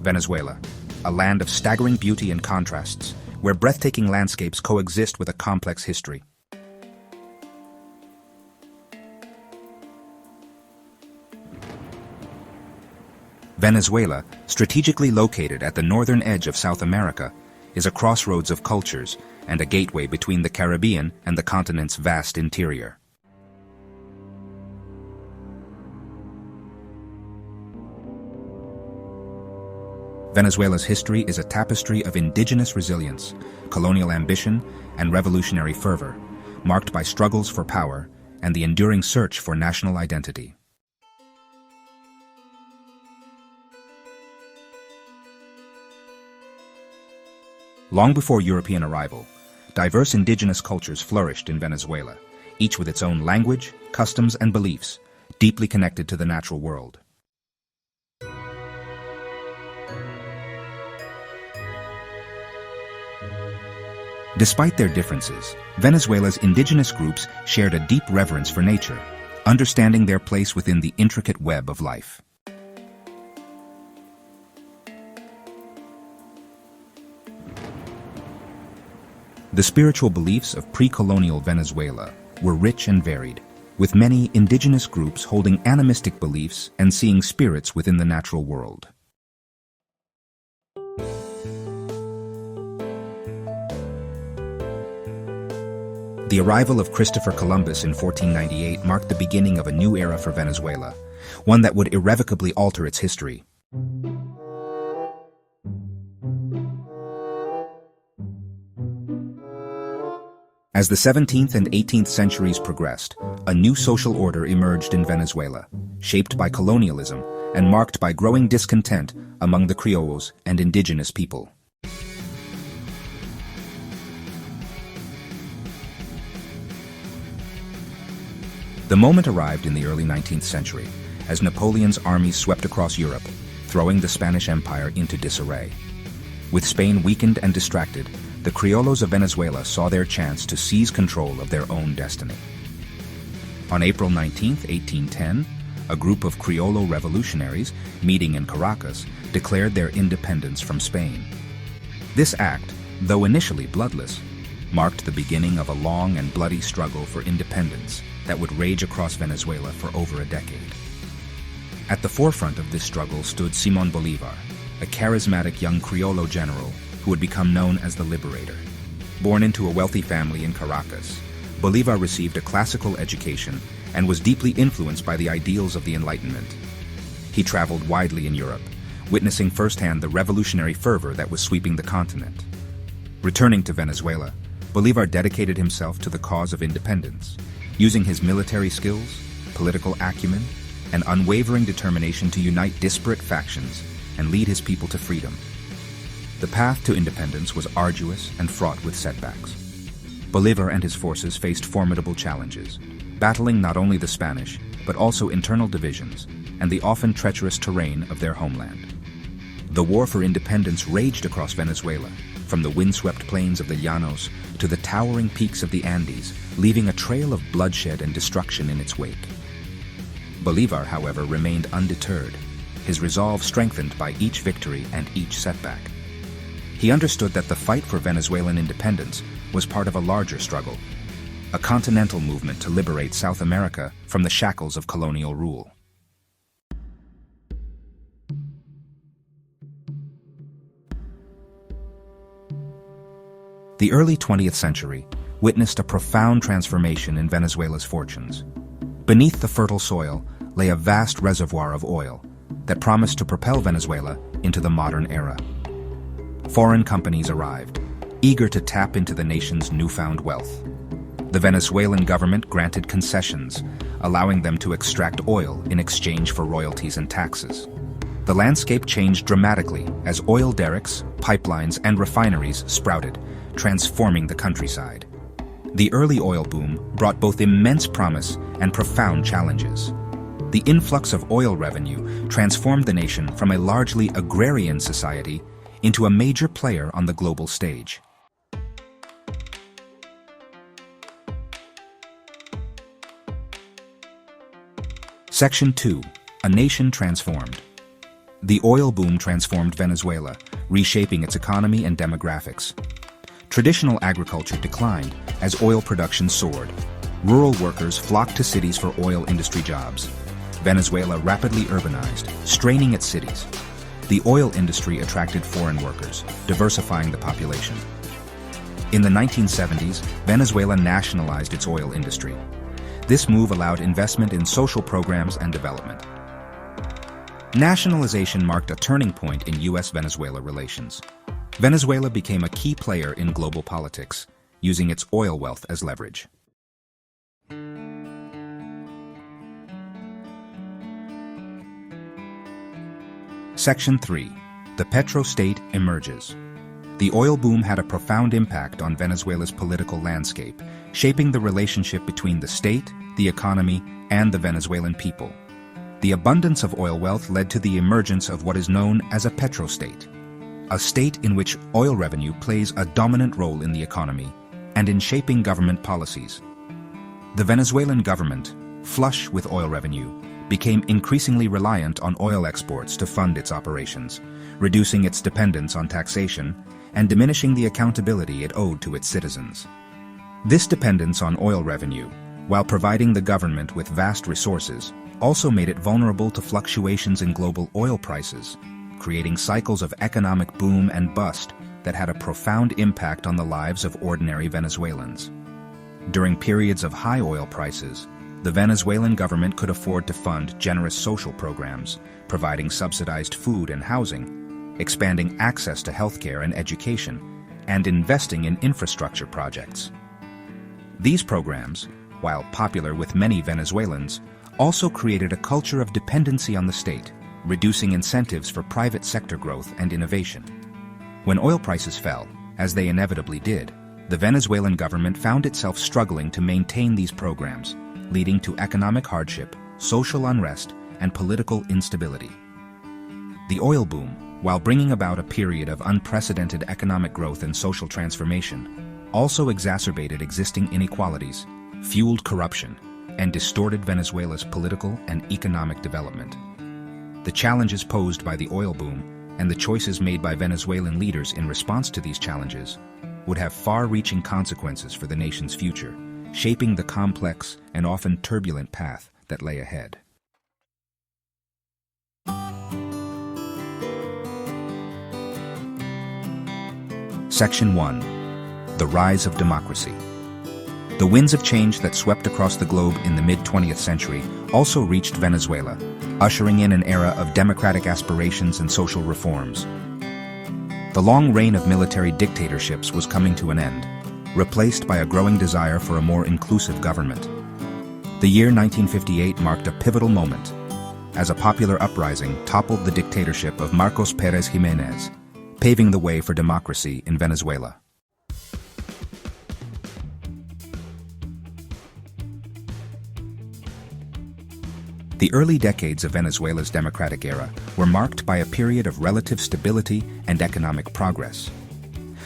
Venezuela, a land of staggering beauty and contrasts, where breathtaking landscapes coexist with a complex history. Venezuela, strategically located at the northern edge of South America, is a crossroads of cultures and a gateway between the Caribbean and the continent's vast interior. Venezuela's history is a tapestry of indigenous resilience, colonial ambition, and revolutionary fervor, marked by struggles for power and the enduring search for national identity. Long before European arrival, diverse indigenous cultures flourished in Venezuela, each with its own language, customs, and beliefs, deeply connected to the natural world. Despite their differences, Venezuela's indigenous groups shared a deep reverence for nature, understanding their place within the intricate web of life. The spiritual beliefs of pre-colonial Venezuela were rich and varied, with many indigenous groups holding animistic beliefs and seeing spirits within the natural world. The arrival of Christopher Columbus in 1498 marked the beginning of a new era for Venezuela, one that would irrevocably alter its history. As the 17th and 18th centuries progressed, a new social order emerged in Venezuela, shaped by colonialism and marked by growing discontent among the criollos and indigenous people. The moment arrived in the early 19th century, as Napoleon's armies swept across Europe, throwing the Spanish Empire into disarray. With Spain weakened and distracted, the criollos of Venezuela saw their chance to seize control of their own destiny. On April 19, 1810, a group of criollo revolutionaries, meeting in Caracas, declared their independence from Spain. This act, though initially bloodless, marked the beginning of a long and bloody struggle for independence that would rage across Venezuela for over a decade. At the forefront of this struggle stood Simón Bolívar, a charismatic young criollo general who would become known as the Liberator. Born into a wealthy family in Caracas, Bolívar received a classical education and was deeply influenced by the ideals of the Enlightenment. He traveled widely in Europe, witnessing firsthand the revolutionary fervor that was sweeping the continent. Returning to Venezuela, Bolívar dedicated himself to the cause of independence, using his military skills, political acumen, and unwavering determination to unite disparate factions and lead his people to freedom. The path to independence was arduous and fraught with setbacks. Bolívar and his forces faced formidable challenges, battling not only the Spanish, but also internal divisions and the often treacherous terrain of their homeland. The war for independence raged across Venezuela, from the windswept plains of the Llanos to the towering peaks of the Andes, leaving a trail of bloodshed and destruction in its wake. Bolívar, however, remained undeterred, his resolve strengthened by each victory and each setback. He understood that the fight for Venezuelan independence was part of a larger struggle, a continental movement to liberate South America from the shackles of colonial rule. The early 20th century witnessed a profound transformation in Venezuela's fortunes. Beneath the fertile soil lay a vast reservoir of oil that promised to propel Venezuela into the modern era. Foreign companies arrived, eager to tap into the nation's newfound wealth. The Venezuelan government granted concessions, allowing them to extract oil in exchange for royalties and taxes. The landscape changed dramatically as oil derricks, pipelines, and refineries sprouted, transforming the countryside. The early oil boom brought both immense promise and profound challenges. The influx of oil revenue transformed the nation from a largely agrarian society into a major player on the global stage. Section 2. A Nation Transformed. The oil boom transformed Venezuela, reshaping its economy and demographics. Traditional agriculture declined as oil production soared. Rural workers flocked to cities for oil industry jobs. Venezuela rapidly urbanized, straining its cities. The oil industry attracted foreign workers, diversifying the population. In the 1970s, Venezuela nationalized its oil industry. This move allowed investment in social programs and development. Nationalization marked a turning point in U.S.-Venezuela relations. Venezuela became a key player in global politics, using its oil wealth as leverage. Section 3. The petrostate emerges. The oil boom had a profound impact on Venezuela's political landscape, shaping the relationship between the state, the economy, and the Venezuelan people. The abundance of oil wealth led to the emergence of what is known as a petrostate, a state in which oil revenue plays a dominant role in the economy and in shaping government policies. The Venezuelan government, flush with oil revenue, became increasingly reliant on oil exports to fund its operations, reducing its dependence on taxation and diminishing the accountability it owed to its citizens. This dependence on oil revenue, while providing the government with vast resources, also made it vulnerable to fluctuations in global oil prices, creating cycles of economic boom and bust that had a profound impact on the lives of ordinary Venezuelans. During periods of high oil prices, the Venezuelan government could afford to fund generous social programs, providing subsidized food and housing, expanding access to healthcare and education, and investing in infrastructure projects. These programs, while popular with many Venezuelans, also created a culture of dependency on the state, reducing incentives for private sector growth and innovation. When oil prices fell, as they inevitably did, the Venezuelan government found itself struggling to maintain these programs, leading to economic hardship, social unrest, and political instability. The oil boom, while bringing about a period of unprecedented economic growth and social transformation, also exacerbated existing inequalities, fueled corruption, and distorted Venezuela's political and economic development. The challenges posed by the oil boom and the choices made by Venezuelan leaders in response to these challenges would have far-reaching consequences for the nation's future, shaping the complex and often turbulent path that lay ahead. Section 1. The Rise of Democracy. The winds of change that swept across the globe in the mid-20th century also reached Venezuela, ushering in an era of democratic aspirations and social reforms. The long reign of military dictatorships was coming to an end, replaced by a growing desire for a more inclusive government. The year 1958 marked a pivotal moment, as a popular uprising toppled the dictatorship of Marcos Pérez Jiménez, paving the way for democracy in Venezuela. The early decades of Venezuela's democratic era were marked by a period of relative stability and economic progress.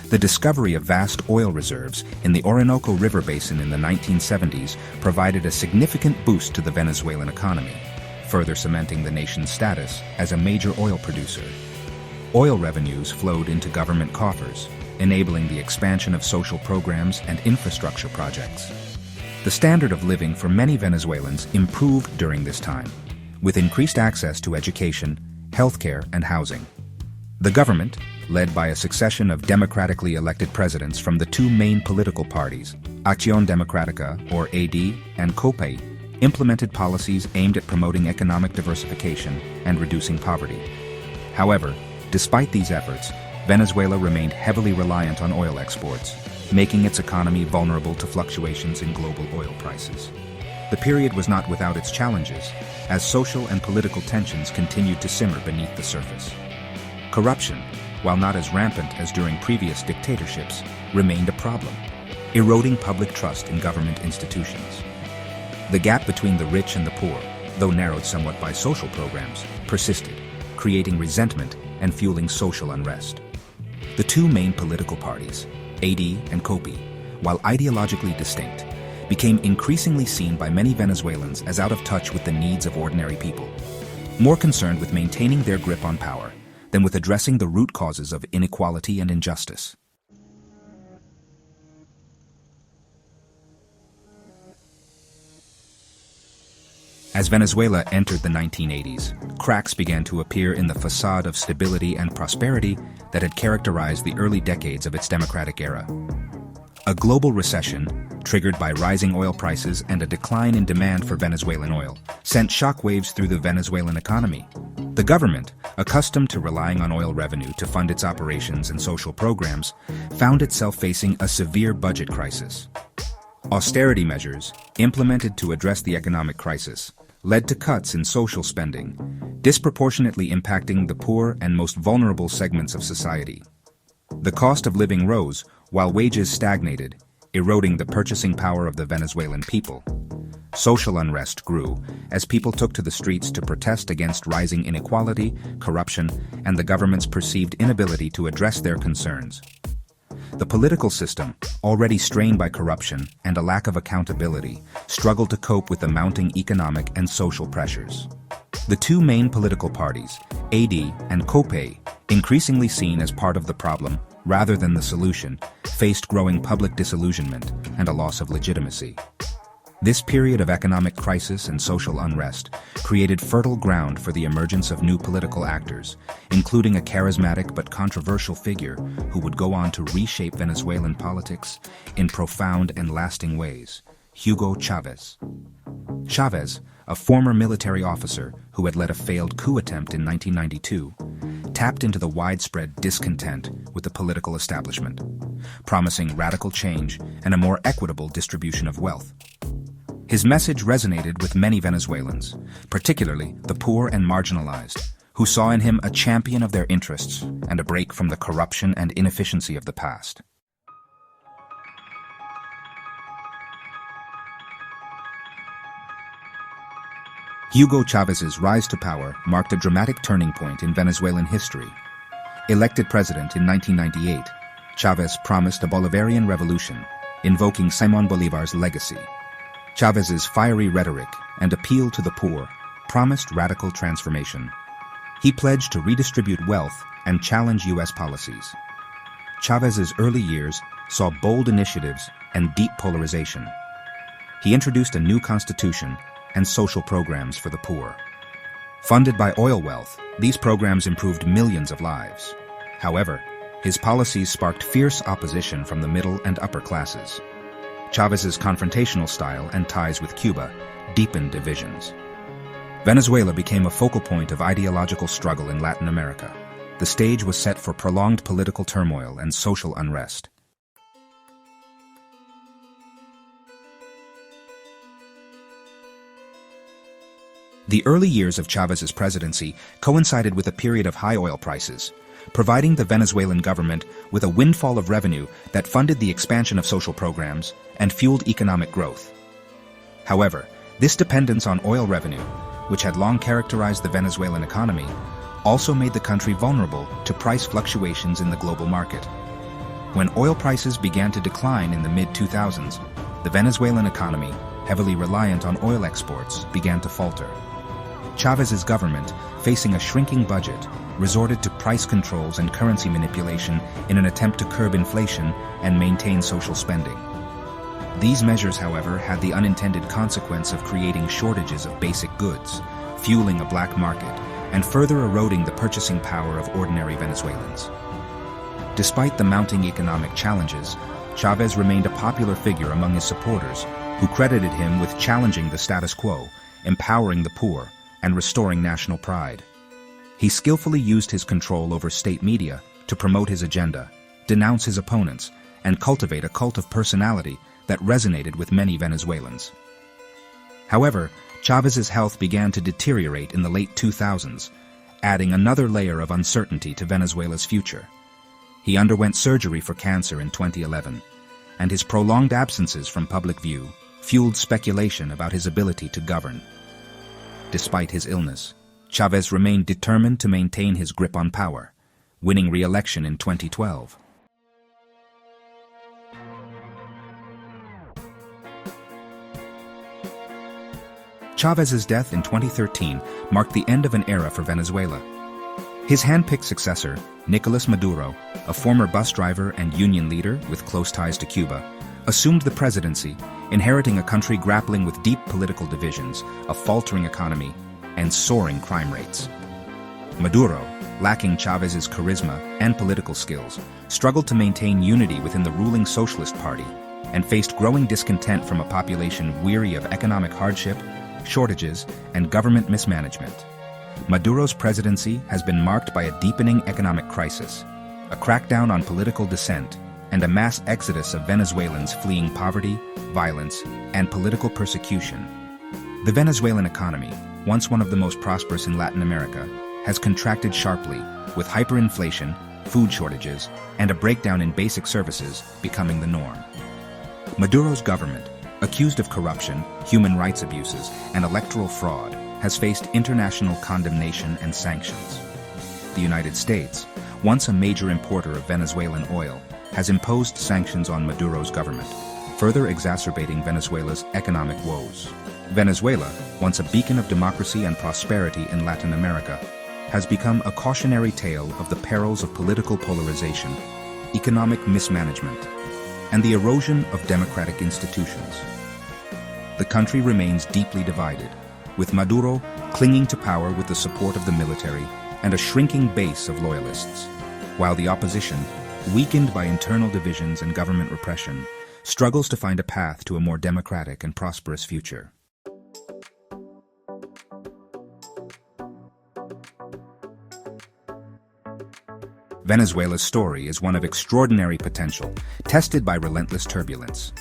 The discovery of vast oil reserves in the Orinoco River basin in the 1970s provided a significant boost to the Venezuelan economy, further cementing the nation's status as a major oil producer. Oil revenues flowed into government coffers, enabling the expansion of social programs and infrastructure projects. The standard of living for many Venezuelans improved during this time, with increased access to education, healthcare, and housing. The government, led by a succession of democratically elected presidents from the two main political parties, Acción Democrática, or AD, and COPEI, implemented policies aimed at promoting economic diversification and reducing poverty. However, despite these efforts, Venezuela remained heavily reliant on oil exports, making its economy vulnerable to fluctuations in global oil prices. The period was not without its challenges, as social and political tensions continued to simmer beneath the surface. Corruption, while not as rampant as during previous dictatorships, remained a problem, eroding public trust in government institutions. The gap between the rich and the poor, though narrowed somewhat by social programs, persisted, creating resentment and fueling social unrest. The two main political parties, AD and COPEI, while ideologically distinct, became increasingly seen by many Venezuelans as out of touch with the needs of ordinary people. more concerned with maintaining their grip on power than with addressing the root causes of inequality and injustice. As Venezuela entered the 1980s, cracks began to appear in the facade of stability and prosperity that had characterized the early decades of its democratic era. A global recession, triggered by rising oil prices and a decline in demand for Venezuelan oil, sent shockwaves through the Venezuelan economy. The government, accustomed to relying on oil revenue to fund its operations and social programs, found itself facing a severe budget crisis. Austerity measures, implemented to address the economic crisis, led to cuts in social spending, disproportionately impacting the poor and most vulnerable segments of society. The cost of living rose while wages stagnated, eroding the purchasing power of the Venezuelan people. Social unrest grew as people took to the streets to protest against rising inequality, corruption, and the government's perceived inability to address their concerns. The political system, already strained by corruption and a lack of accountability, struggled to cope with the mounting economic and social pressures. The two main political parties, AD and COPE, increasingly seen as part of the problem rather than the solution, faced growing public disillusionment and a loss of legitimacy. This period of economic crisis and social unrest created fertile ground for the emergence of new political actors, including a charismatic but controversial figure who would go on to reshape Venezuelan politics in profound and lasting ways, Hugo Chavez. Chavez, a former military officer who had led a failed coup attempt in 1992, tapped into the widespread discontent with the political establishment, promising radical change and a more equitable distribution of wealth. His message resonated with many Venezuelans, particularly the poor and marginalized, who saw in him a champion of their interests and a break from the corruption and inefficiency of the past. Hugo Chávez's rise to power marked a dramatic turning point in Venezuelan history. Elected president in 1998, Chávez promised a Bolivarian revolution, invoking Simón Bolívar's legacy. Chávez's fiery rhetoric and appeal to the poor promised radical transformation. He pledged to redistribute wealth and challenge U.S. policies. Chávez's early years saw bold initiatives and deep polarization. He introduced a new constitution and social programs for the poor. Funded by oil wealth, these programs improved millions of lives. However, his policies sparked fierce opposition from the middle and upper classes. Chávez's confrontational style and ties with Cuba deepened divisions. Venezuela became a focal point of ideological struggle in Latin America. The stage was set for prolonged political turmoil and social unrest. The early years of Chávez's presidency coincided with a period of high oil prices, providing the Venezuelan government with a windfall of revenue that funded the expansion of social programs and fueled economic growth. However, this dependence on oil revenue, which had long characterized the Venezuelan economy, also made the country vulnerable to price fluctuations in the global market. When oil prices began to decline in the mid-2000s, the Venezuelan economy, heavily reliant on oil exports, began to falter. Chávez's government, facing a shrinking budget, resorted to price controls and currency manipulation in an attempt to curb inflation and maintain social spending. These measures, however, had the unintended consequence of creating shortages of basic goods, fueling a black market, and further eroding the purchasing power of ordinary Venezuelans. Despite the mounting economic challenges, Chávez remained a popular figure among his supporters, who credited him with challenging the status quo, empowering the poor, and restoring national pride. He skillfully used his control over state media to promote his agenda, denounce his opponents, and cultivate a cult of personality that resonated with many Venezuelans. However, Chávez's health began to deteriorate in the late 2000s, adding another layer of uncertainty to Venezuela's future. He underwent surgery for cancer in 2011, and his prolonged absences from public view fueled speculation about his ability to govern. Despite his illness, Chávez remained determined to maintain his grip on power, winning re-election in 2012. Chávez's death in 2013 marked the end of an era for Venezuela. His hand-picked successor, Nicolás Maduro, a former bus driver and union leader with close ties to Cuba, assumed the presidency, inheriting a country grappling with deep political divisions, a faltering economy, and soaring crime rates. Maduro, lacking Chávez's charisma and political skills, struggled to maintain unity within the ruling Socialist Party and faced growing discontent from a population weary of economic hardship, shortages, and government mismanagement. Maduro's presidency has been marked by a deepening economic crisis, a crackdown on political dissent, and a mass exodus of Venezuelans fleeing poverty, violence, and political persecution. The Venezuelan economy, once one of the most prosperous in Latin America, has contracted sharply, with hyperinflation, food shortages, and a breakdown in basic services becoming the norm. Maduro's government, accused of corruption, human rights abuses, and electoral fraud, has faced international condemnation and sanctions. The United States, once a major importer of Venezuelan oil, has imposed sanctions on Maduro's government, further exacerbating Venezuela's economic woes. Venezuela, once a beacon of democracy and prosperity in Latin America, has become a cautionary tale of the perils of political polarization, economic mismanagement, and the erosion of democratic institutions. The country remains deeply divided, with Maduro clinging to power with the support of the military and a shrinking base of loyalists, while the opposition, weakened by internal divisions and government repression, struggles to find a path to a more democratic and prosperous future. Venezuela's story is one of extraordinary potential, tested by relentless turbulence.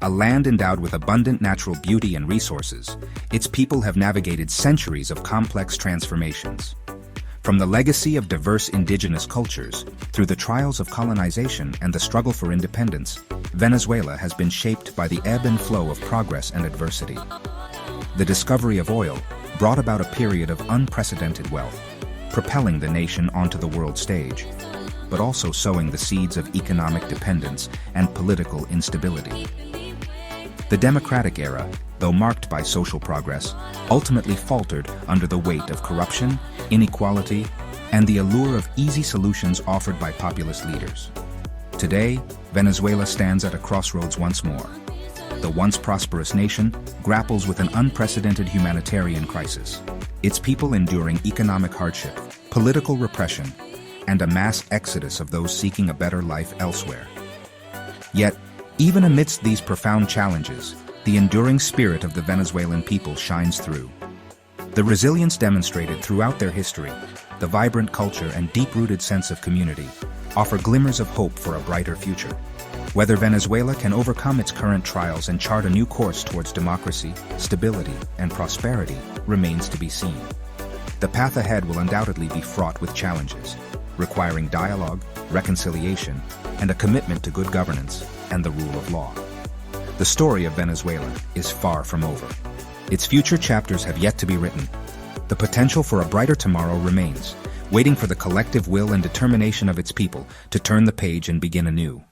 A land endowed with abundant natural beauty and resources, its people have navigated centuries of complex transformations. From the legacy of diverse indigenous cultures, through the trials of colonization and the struggle for independence, Venezuela has been shaped by the ebb and flow of progress and adversity. The discovery of oil brought about a period of unprecedented wealth, propelling the nation onto the world stage, but also sowing the seeds of economic dependence and political instability. The democratic era, though marked by social progress, ultimately faltered under the weight of corruption, inequality, and the allure of easy solutions offered by populist leaders. Today, Venezuela stands at a crossroads once more. The once prosperous nation grapples with an unprecedented humanitarian crisis, its people enduring economic hardship, political repression, and a mass exodus of those seeking a better life elsewhere. Yet, even amidst these profound challenges, the enduring spirit of the Venezuelan people shines through. The resilience demonstrated throughout their history, the vibrant culture and deep-rooted sense of community, offer glimmers of hope for a brighter future. Whether Venezuela can overcome its current trials and chart a new course towards democracy, stability, and prosperity remains to be seen. The path ahead will undoubtedly be fraught with challenges, requiring dialogue, reconciliation, and a commitment to good governance and the rule of law. The story of Venezuela is far from over. Its future chapters have yet to be written. The potential for a brighter tomorrow remains, waiting for the collective will and determination of its people to turn the page and begin anew.